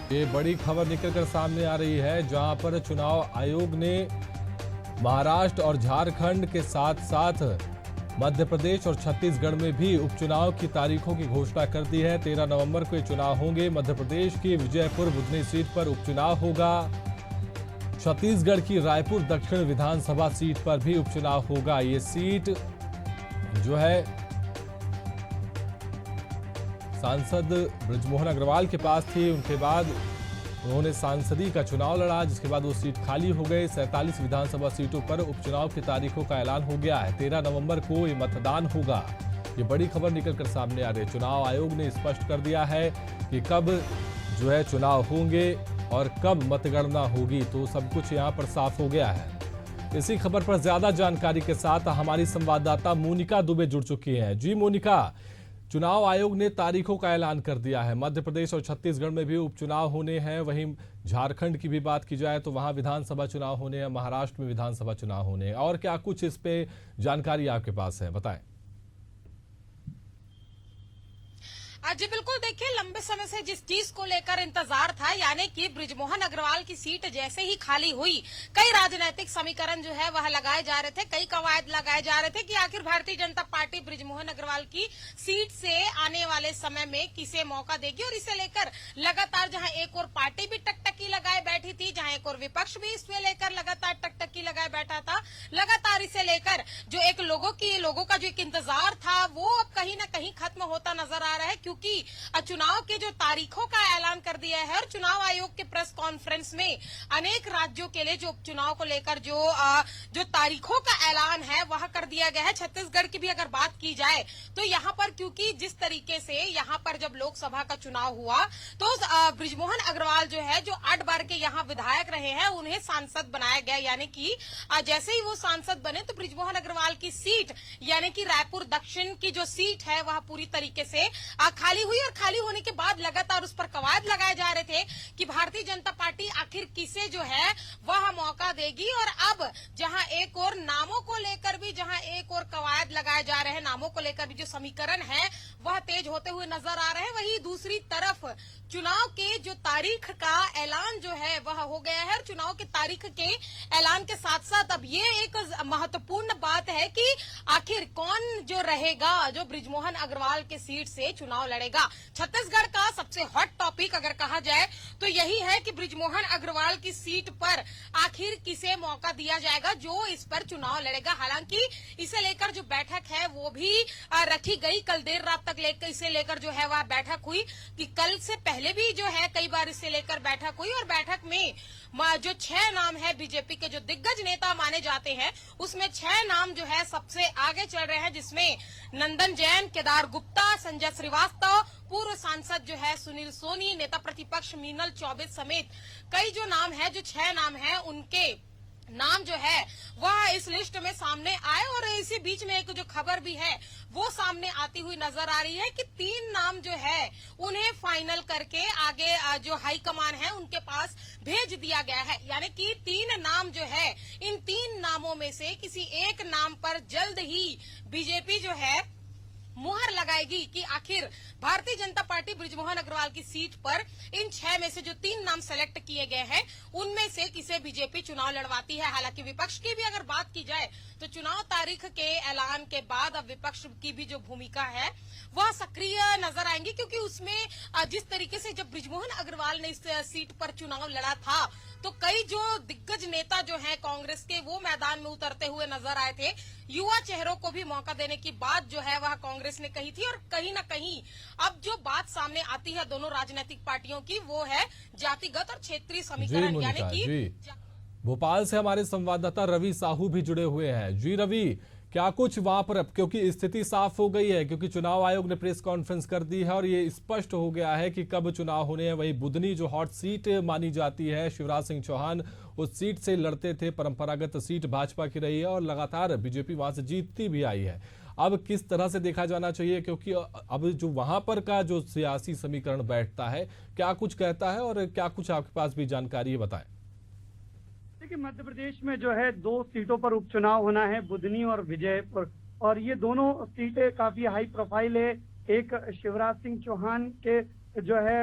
ये बड़ी खबर निकलकर सामने आ रही है, जहां पर चुनाव आयोग ने महाराष्ट्र और झारखंड के साथ साथ मध्य प्रदेश और छत्तीसगढ़ में भी उपचुनाव की तारीखों की घोषणा कर दी है। 13 नवंबर को ये चुनाव होंगे। मध्य प्रदेश की विजयपुर बुधनी सीट पर उपचुनाव होगा। छत्तीसगढ़ की रायपुर दक्षिण विधानसभा सीट पर भी उपचुनाव होगा। ये सीट जो है सांसद बृजमोहन अग्रवाल के पास थी, उनके बाद उन्होंने सांसदी का चुनाव लड़ा, जिसके बाद वो सीट खाली हो गई। 47 विधानसभा सीटों पर उपचुनाव की तारीखों का ऐलान हो गया है। 13 नवंबर को ये मतदान होगा। ये बड़ी खबर निकलकर सामने आ रही है। चुनाव आयोग ने स्पष्ट कर दिया है कि कब जो है चुनाव होंगे और कब मतगणना होगी, तो सब कुछ यहाँ पर साफ हो गया है। इसी खबर पर ज्यादा जानकारी के साथ हमारी संवाददाता मोनिका दुबे जुड़ चुकी हैं। जी मोनिका, चुनाव आयोग ने तारीखों का ऐलान कर दिया है। मध्य प्रदेश और छत्तीसगढ़ में भी उपचुनाव होने हैं। वहीं झारखंड की भी बात की जाए तो वहां विधानसभा चुनाव होने हैं, महाराष्ट्र में विधानसभा चुनाव होने हैं। और क्या कुछ इस पे जानकारी आपके पास है, बताएं। जी बिल्कुल, देखिए लंबे समय से जिस चीज को लेकर इंतजार था, यानी कि बृजमोहन अग्रवाल की सीट जैसे ही खाली हुई, कई राजनीतिक समीकरण जो है वह लगाए जा रहे थे, कई कवायद लगाए जा रहे थे कि आखिर भारतीय जनता पार्टी बृजमोहन अग्रवाल की सीट से आने वाले समय में किसे मौका देगी। और इसे लेकर लगातार जहां एक और पार्टी भी टकटकी लगाए बैठी थी, जहां एक और विपक्ष भी इसमें लेकर लगातार टकटकी लगाए बैठा था। लगातार इसे लेकर जो एक लोगों का जो एक इंतजार था, वो अब कहीं न कहीं खत्म होता नजर आ रहा है, क्योंकि चुनाव के जो तारीखों का ऐलान कर दिया है। और चुनाव आयोग के प्रेस कॉन्फ्रेंस में अनेक राज्यों के लिए जो उपचुनाव को लेकर जो तारीखों का ऐलान है वह कर दिया गया है। छत्तीसगढ़ की भी अगर बात की जाए तो यहाँ पर, क्योंकि जिस तरीके से यहाँ पर जब लोकसभा का चुनाव हुआ तो बृजमोहन अग्रवाल जो है, जो 8 बार के यहाँ विधायक रहे हैं, उन्हें सांसद बनाया गया। यानी कि जैसे ही वो सांसद बने तो बृजमोहन अग्रवाल की सीट यानी कि रायपुर दक्षिण की जो सीट है वह पूरी तरीके से खाली हुई। और खाली होने के बाद लगातार उस पर कवायद लगाए जा रहे थे कि भारतीय जनता पार्टी आखिर किसे जो है वह मौका देगी। और अब जहां एक और नामों को लेकर भी एक और कवायद लगाए जा रहे हैं, नामों को लेकर भी जो समीकरण है वह तेज होते हुए नजर आ रहे हैं, वहीं दूसरी तरफ चुनाव के जो तारीख का ऐलान जो है वह हो गया है। और चुनाव की तारीख के ऐलान के साथ साथ अब ये एक महत्वपूर्ण बात है कि आखिर कौन जो रहेगा, जो बृजमोहन अग्रवाल के सीट से चुनाव लड़ेगा। छत्तीसगढ़ का सबसे हॉट टॉपिक अगर कहा जाए तो यही है कि बृजमोहन अग्रवाल की सीट पर आखिर किसे मौका दिया जाएगा जो इस पर चुनाव लड़ेगा। हालांकि इसे लेकर जो बैठक है वो भी रखी गई, कल देर रात तक इसे लेकर जो है वह बैठक हुई। कि कल से पहले भी जो है कई बार इसे लेकर बैठक हुई, और बैठक में जो 6 नाम है बीजेपी के जो दिग्गज नेता माने जाते हैं, उसमें 6 नाम जो है सबसे आगे चल रहे हैं, जिसमें नंदन जैन, केदार गुप्ता, संजय श्रीवास्तव, पूर्व सांसद जो है सुनील सोनी, नेता प्रतिपक्ष मीनल चौबे समेत कई जो नाम है, जो 6 नाम है, उनके नाम जो है वह इस लिस्ट में सामने आए। और इसी बीच में एक जो खबर भी है वो सामने आती हुई नजर आ रही है कि 3 नाम जो है उन्हें फाइनल करके आगे जो हाईकमान है उनके पास भेज दिया गया है। यानी कि 3 नाम जो है, इन 3 नामों में से किसी एक नाम पर जल्द ही बीजेपी जो है मुहर लगाएगी कि आखिर भारतीय जनता पार्टी बृजमोहन अग्रवाल की सीट पर इन 6 में से जो 3 नाम सेलेक्ट किए गए हैं उनमें से किसे बीजेपी चुनाव लड़वाती है। हालांकि विपक्ष की भी अगर बात की जाए तो चुनाव तारीख के ऐलान के बाद अब विपक्ष की भी जो भूमिका है वह सक्रिय नजर आएंगी, क्योंकि उसमें जिस तरीके से जब बृजमोहन अग्रवाल ने इस सीट पर चुनाव लड़ा था तो कई जो दिग्गज नेता जो हैं कांग्रेस के, वो मैदान में उतरते हुए नजर आए थे। युवा चेहरों को भी मौका देने की बात जो है वह कांग्रेस ने कही थी। और कहीं न कहीं अब जो बात सामने आती है दोनों राजनीतिक पार्टियों की, वो है जातिगत और क्षेत्रीय समीकरण। यानी कि भोपाल से हमारे संवाददाता रवि साहू भी जुड़े हुए हैं। जी रवि, क्या कुछ वहां पर, क्योंकि स्थिति साफ हो गई है, क्योंकि चुनाव आयोग ने प्रेस कॉन्फ्रेंस कर दी है और ये स्पष्ट हो गया है कि कब चुनाव होने हैं। वही बुधनी जो हॉट सीट मानी जाती है, शिवराज सिंह चौहान उस सीट से लड़ते थे। परंपरागत सीट भाजपा की रही है और लगातार बीजेपी वहां से जीतती भी आई है। अब किस तरह से देखा जाना चाहिए, क्योंकि अब जो वहां पर का जो सियासी समीकरण बैठता है, क्या कुछ कहता है और क्या कुछ आपके पास भी जानकारी है, बताएं। देखिए, मध्य प्रदेश में जो है 2 सीटों पर उपचुनाव होना है, बुधनी और विजयपुर, और ये दोनों सीटें काफी हाई प्रोफाइल है। एक शिवराज सिंह चौहान के जो है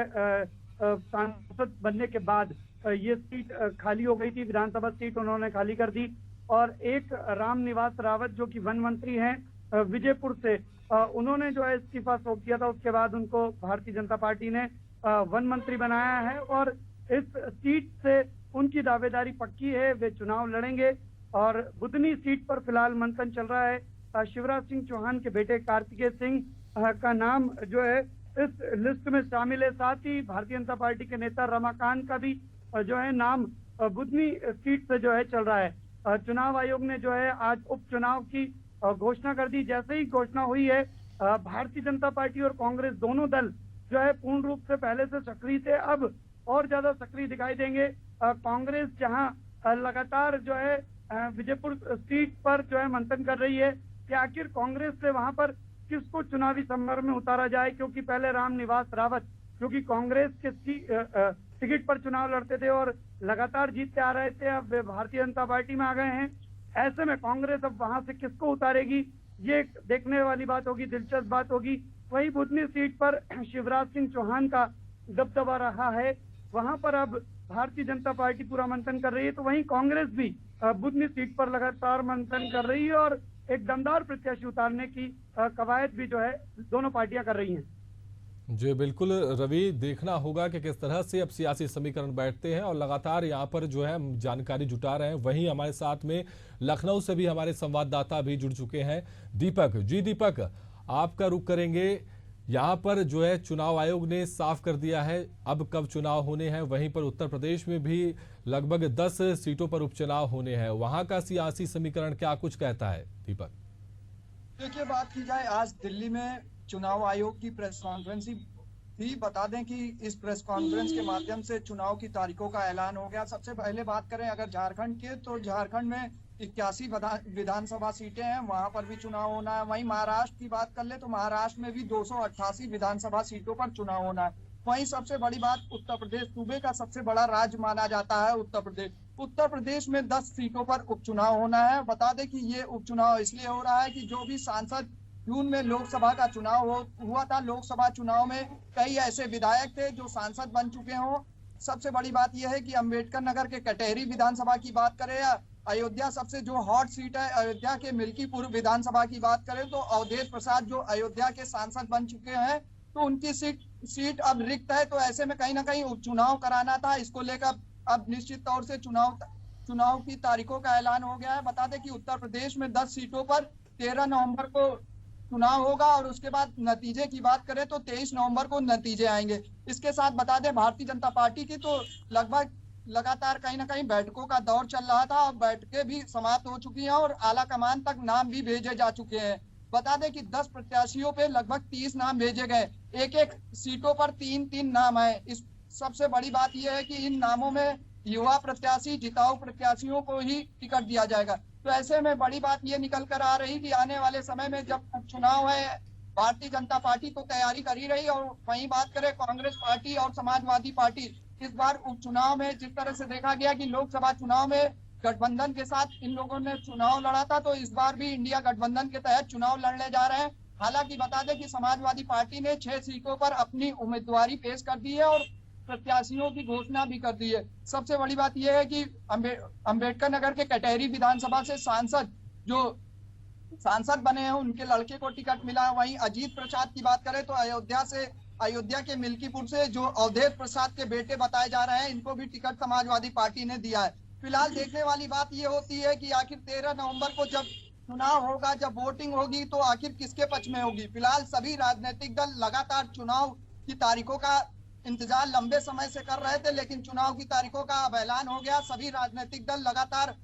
सांसद बनने के बाद ये सीट खाली हो गई थी, विधानसभा सीट उन्होंने खाली कर दी। और एक रामनिवास रावत जो कि वन मंत्री हैं विजयपुर से, उन्होंने जो है इस्तीफा सौंप दिया था। उसके बाद उनको भारतीय जनता पार्टी ने वन मंत्री बनाया है और इस सीट से उनकी दावेदारी पक्की है, वे चुनाव लड़ेंगे। और बुधनी सीट पर फिलहाल मंथन चल रहा है। शिवराज सिंह चौहान के बेटे कार्तिकेय सिंह का नाम जो है इस लिस्ट में शामिल है। साथ ही भारतीय जनता पार्टी के नेता रमाकांत का भी जो है नाम बुधनी सीट से जो है चल रहा है। चुनाव आयोग ने जो है आज उपचुनाव की घोषणा कर दी। जैसे ही घोषणा हुई है, भारतीय जनता पार्टी और कांग्रेस दोनों दल जो है पूर्ण रूप से पहले से सक्रिय थे, अब और ज्यादा सक्रिय दिखाई देंगे। कांग्रेस जहां लगातार जो है विजयपुर सीट पर जो है मंथन कर रही है कि आखिर कांग्रेस से वहां पर किसको चुनावी समर में उतारा जाए, क्योंकि पहले रामनिवास रावत जो कि कांग्रेस के टिकट पर चुनाव लड़ते थे और लगातार जीतते आ रहे थे, अब वे भारतीय जनता पार्टी में आ गए हैं। ऐसे में कांग्रेस अब वहां से किसको उतारेगी, ये देखने वाली बात होगी, दिलचस्प बात होगी। वही बुधनी सीट पर शिवराज सिंह चौहान का दबदबा रहा है, वहां पर अब भारतीय जनता पार्टी पूरा मंथन कर रही है, तो वहीं कांग्रेस भी बुधनी सीट पर लगातार मंथन कर रही है और एक दमदार प्रत्याशी उतारने की कवायद भी जो है दोनों पार्टियां कर रही हैं। जी बिल्कुल रवि, देखना होगा कि किस तरह से अब सियासी समीकरण बैठते हैं और लगातार यहाँ पर जो है जानकारी जुटा रहे हैं। वहीं हमारे साथ में लखनऊ से भी हमारे संवाददाता भी जुड़ चुके हैं, दीपक जी। दीपक, आपका रुख करेंगे, यहाँ पर जो है चुनाव आयोग ने साफ कर दिया है अब कब चुनाव होने हैं। वहीं पर उत्तर प्रदेश में भी लगभग 10 सीटों पर उपचुनाव होने हैं, वहां का सियासी समीकरण क्या कुछ कहता है दीपक? देखिए, बात की जाए आज दिल्ली में चुनाव आयोग की प्रेस कॉन्फ्रेंस थी। बता दें कि इस प्रेस कॉन्फ्रेंस के माध्यम से चुनाव की तारीखों का ऐलान हो गया। सबसे पहले बात करें अगर झारखंड के, तो झारखंड में 81 विधानसभा सीटें हैं, वहां पर भी चुनाव होना है। वहीं महाराष्ट्र की बात कर ले तो महाराष्ट्र में भी 288 विधानसभा सीटों पर चुनाव होना है। वहीं सबसे बड़ी बात उत्तर प्रदेश, सूबे का सबसे बड़ा राज्य माना जाता है उत्तर प्रदेश। उत्तर प्रदेश में 10 सीटों पर उपचुनाव होना है। बता दें कि ये उपचुनाव इसलिए हो रहा है कि जो भी सांसद जून में लोकसभा का चुनाव हुआ था, लोकसभा चुनाव में कई ऐसे विधायक थे जो सांसद बन चुके हों। सबसे बड़ी बात यह है कि अंबेडकर नगर के कटहरी विधानसभा की बात करें या अयोध्या सबसे जो हॉट सीट है अयोध्या के मिल्कीपुर विधानसभा की बात करें, तो अवधेश प्रसाद जो अयोध्या के सांसद बन चुके हैं, तो उनकी सीट अब रिक्त है। तो ऐसे में कहीं ना कहीं उपचुनाव कराना था। इसको लेकर अब निश्चित तौर से चुनाव की तारीखों का ऐलान हो गया है। बता दें कि उत्तर प्रदेश में 10 सीटों पर 13 नवंबर को चुनाव होगा और उसके बाद नतीजे की बात करें तो 23 नवंबर को नतीजे आएंगे। इसके साथ बता दें भारतीय जनता पार्टी की तो लगभग लगातार कहीं ना कहीं बैठकों का दौर चल रहा था, अब बैठकें भी समाप्त हो चुकी हैं और आला कमान तक नाम भी भेजे जा चुके हैं। बता दें कि 10 प्रत्याशियों पे लगभग 30 नाम भेजे गए, एक सीटों पर 3-3 नाम है। इस सबसे बड़ी बात यह है कि इन नामों में युवा प्रत्याशी, जिताऊ प्रत्याशियों को ही टिकट दिया जाएगा। तो ऐसे में बड़ी बात ये निकल कर आ रही कि आने वाले समय में जब चुनाव है, भारतीय जनता पार्टी तो तैयारी कर ही रही, और वहीं बात करें कांग्रेस पार्टी और समाजवादी पार्टी, इस बार उपचुनाव में जिस तरह से देखा गया कि लोकसभा चुनाव में गठबंधन के साथ इन लोगों ने चुनाव लड़ा था, तो इस बार भी इंडिया गठबंधन के तहत चुनाव लड़ने जा रहे हैं। हालांकि बता दें कि समाजवादी पार्टी ने 6 सीटों पर अपनी उम्मीदवारी पेश कर दी है और प्रत्याशियों की घोषणा भी कर दी है। सबसे बड़ी बात यह है कि अंबेडकर नगर के कटहरी विधानसभा से जो सांसद बने हैं उनके लड़के को टिकट मिला। वहीं अजीत प्रसाद की बात करें तो अयोध्या के मिल्कीपुर से जो अवधेश प्रसाद के बेटे बताए जा रहे हैं, इनको भी टिकट समाजवादी पार्टी ने दिया है। फिलहाल देखने वाली बात ये होती है कि आखिर 13 नवंबर को जब चुनाव होगा, जब वोटिंग होगी, तो आखिर किसके पक्ष में होगी। फिलहाल सभी राजनीतिक दल लगातार चुनाव की तारीखों का इंतजार लंबे समय से कर रहे थे, लेकिन चुनाव की तारीखों का अब ऐलान हो गया। सभी राजनीतिक दल लगातार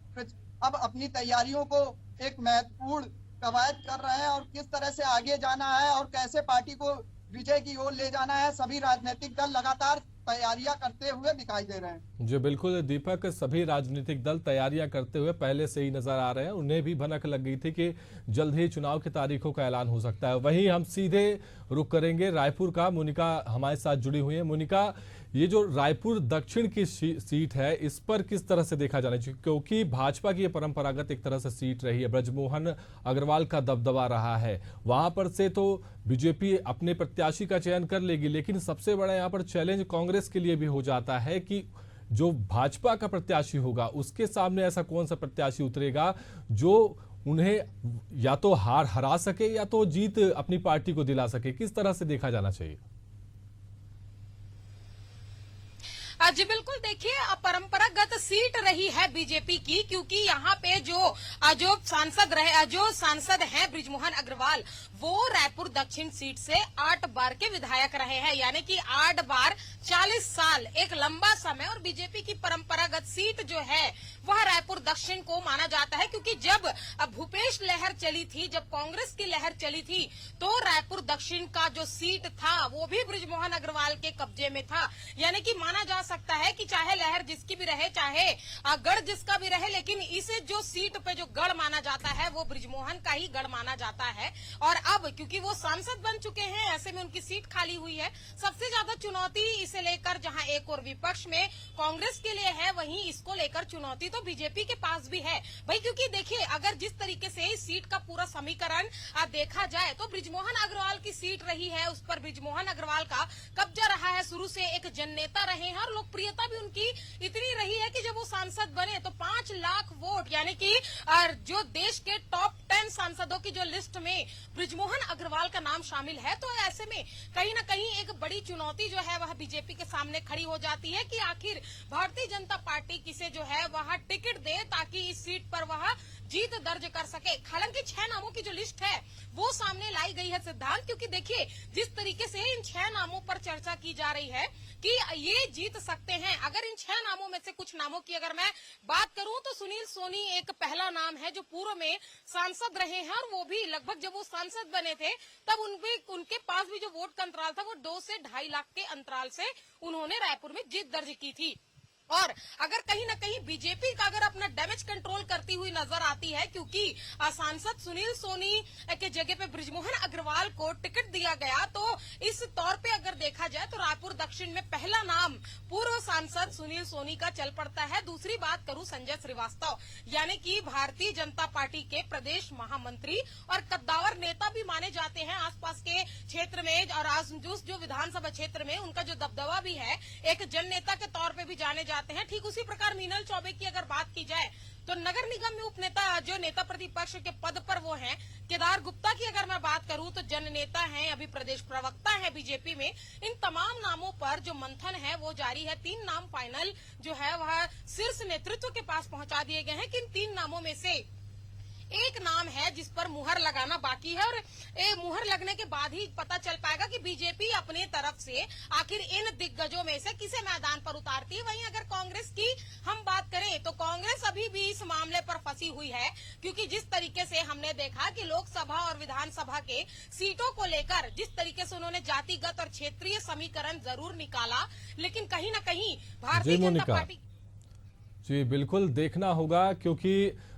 अब अपनी तैयारियों को एक महत्वपूर्ण कवायद कर रहे हैं और किस तरह से आगे जाना है और कैसे पार्टी को विजय की ओर ले जाना है, सभी राजनीतिक दल लगातार तैयारियां करते हुए दिखाई दे रहे हैं। जी बिल्कुल दीपक, सभी राजनीतिक दल तैयारियां करते हुए पहले से ही नजर आ रहे हैं। उन्हें भी भनक लग गई थी कि जल्द ही चुनाव की तारीखों का ऐलान हो सकता है। वहीं हम सीधे रुख करेंगे रायपुर का। मोनिका हमारे साथ जुड़ी हुई है। मोनिका, ये जो रायपुर दक्षिण की सीट है, इस पर किस तरह से देखा जाना चाहिए, क्योंकि भाजपा की ये परंपरागत एक तरह से सीट रही है, ब्रजमोहन अग्रवाल का दबदबा रहा है, वहां पर से तो बीजेपी अपने प्रत्याशी का चयन कर लेगी, लेकिन सबसे बड़ा यहाँ पर चैलेंज कांग्रेस कांग्रेस के लिए भी हो जाता है कि जो भाजपा का प्रत्याशी होगा उसके सामने ऐसा कौन सा प्रत्याशी उतरेगा जो उन्हें या तो हरा सके या तो जीत अपनी पार्टी को दिला सके। किस तरह से देखा जाना चाहिए? जी बिल्कुल, देखिए परंपरागत सीट रही है बीजेपी की, क्योंकि यहाँ पे जो सांसद हैं बृजमोहन अग्रवाल, वो रायपुर दक्षिण सीट से 8 बार के विधायक रहे हैं, यानी कि 8 बार 40 साल, एक लंबा समय। और बीजेपी की परंपरागत सीट जो है वह रायपुर दक्षिण को माना जाता है, क्योंकि जब भूपेश लहर चली थी, जब कांग्रेस की लहर चली थी, तो रायपुर दक्षिण का जो सीट था वो भी बृजमोहन अग्रवाल के कब्जे में था। यानी कि माना जा सकता है कि चाहे लहर जिसकी भी रहे, चाहे गढ़ जिसका भी रहे, लेकिन इसे जो सीट पे जो गढ़ माना जाता है वो बृजमोहन का ही गढ़ माना जाता है। और अब क्योंकि वो सांसद बन चुके हैं, ऐसे में उनकी सीट खाली हुई है। सबसे ज्यादा चुनौती इसे लेकर, जहां एक और विपक्ष में कांग्रेस के लिए है, वहीं इसको लेकर चुनौती तो बीजेपी के पास भी है भाई। क्योंकि देखिए, अगर जिस तरीके से इस सीट का पूरा समीकरण देखा जाए तो बृजमोहन अग्रवाल की सीट रही है, उस पर बृजमोहन अग्रवाल का कब्जा रहा है। शुरू से एक जननेता रहे हैं और लोकप्रियता भी उनकी इतनी रही है कि जब वो सांसद बने तो 5 लाख वोट, यानी कि जो देश के टॉप 10 सांसदों की जो लिस्ट में बृजमोहन अग्रवाल का नाम शामिल है, तो ऐसे में कहीं ना कहीं एक बड़ी चुनौती जो है वह बीजेपी के सामने खड़ी हो जाती है कि आखिर भारतीय जनता पार्टी किसे जो है वह टिकट दे ताकि इस सीट पर वह जीत दर्ज कर सके। हालांकि 6 नामों की जो लिस्ट है वो सामने लाई गई है सिद्धांत, क्योंकि देखिए जिस तरीके से इन 6 नामों पर चर्चा की जा रही है कि ये जीत सकते हैं। अगर इन 6 नामों में से कुछ नामों की अगर मैं बात करूं तो सुनील सोनी एक पहला नाम है जो पूर्व में सांसद रहे हैं, और वो भी लगभग जब वो सांसद बने थे तब उनके पास भी जो वोट का अंतराल था वो 2 से 2.5 लाख के अंतराल से उन्होंने रायपुर में जीत दर्ज की थी। और अगर कहीं ना कहीं बीजेपी का अगर अपना डैमेज कंट्रोल करती हुई नजर आती है, क्योंकि सांसद सुनील सोनी के जगह पे बृजमोहन अग्रवाल को टिकट दिया गया, तो इस तौर पे अगर देखा जाए तो रायपुर दक्षिण में पहला नाम पूर्व सांसद सुनील सोनी का चल पड़ता है। दूसरी बात करूं संजय श्रीवास्तव, यानी कि भारतीय जनता पार्टी के प्रदेश महामंत्री और कद्दावर नेता भी माने जाते हैं आसपास के क्षेत्र में, और आसपास जो विधानसभा क्षेत्र में उनका जो दबदबा भी है, एक जन नेता के तौर पर भी जाने जाते हैं। ठीक उसी प्रकार मीनल चौबे की अगर बात की जाए तो नगर निगम में उपनेता जो नेता प्रतिपक्ष के पद पर वो हैं। केदार गुप्ता की अगर मैं बात करूं तो जन नेता हैं, अभी प्रदेश प्रवक्ता हैं बीजेपी में। इन तमाम नामों पर जो मंथन है वो जारी है। 3 नाम फाइनल जो है वह शीर्ष नेतृत्व के पास पहुंचा दिए गए हैं कि इन 3 नामों में से एक नाम है जिस पर मुहर लगाना बाकी है, और मुहर लगने के बाद ही पता चल पाएगा कि बीजेपी अपने तरफ से आखिर इन दिग्गजों में से किसे मैदान पर उतारती है। वहीं अगर कांग्रेस की हम बात करें तो कांग्रेस अभी भी इस मामले पर फंसी हुई है, क्योंकि जिस तरीके से हमने देखा कि लोकसभा और विधानसभा के सीटों को लेकर जिस तरीके से उन्होंने जातिगत और क्षेत्रीय समीकरण जरूर निकाला, लेकिन कहीं न कहीं भारतीय जनता पार्टी जी बिल्कुल देखना होगा, क्योंकि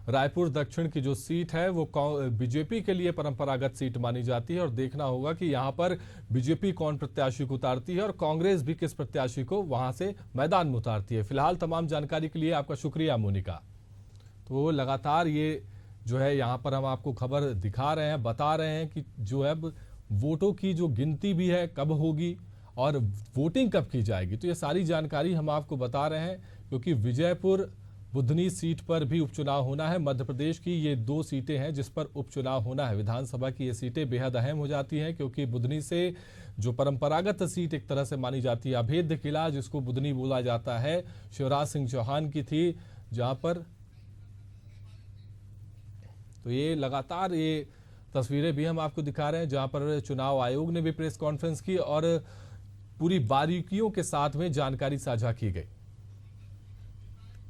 रायपुर दक्षिण की जो सीट है वो बीजेपी के लिए परंपरागत सीट मानी जाती है, और देखना होगा कि यहां पर बीजेपी कौन प्रत्याशी को उतारती है और कांग्रेस भी किस प्रत्याशी को वहां से मैदान में उतारती है। फिलहाल तमाम जानकारी के लिए आपका शुक्रिया मोनिका। तो लगातार ये जो है यहाँ पर हम आपको खबर दिखा रहे हैं, बता रहे हैं कि जो है वोटों की जो गिनती भी है कब होगी और वोटिंग कब की जाएगी, तो ये सारी जानकारी हम आपको बता रहे हैं, क्योंकि विजयपुर बुधनी सीट पर भी उपचुनाव होना है। मध्य प्रदेश की ये 2 सीटें हैं जिस पर उपचुनाव होना है। विधानसभा की ये सीटें बेहद अहम हो जाती हैं, क्योंकि बुधनी से जो परंपरागत सीट एक तरह से मानी जाती है, अभेद्य किला जिसको बुधनी बोला जाता है, शिवराज सिंह चौहान की थी, जहां पर तो ये लगातार ये तस्वीरें भी हम आपको दिखा रहे हैं, जहां पर चुनाव आयोग ने भी प्रेस कॉन्फ्रेंस की और पूरी बारीकियों के साथ में जानकारी साझा की गई।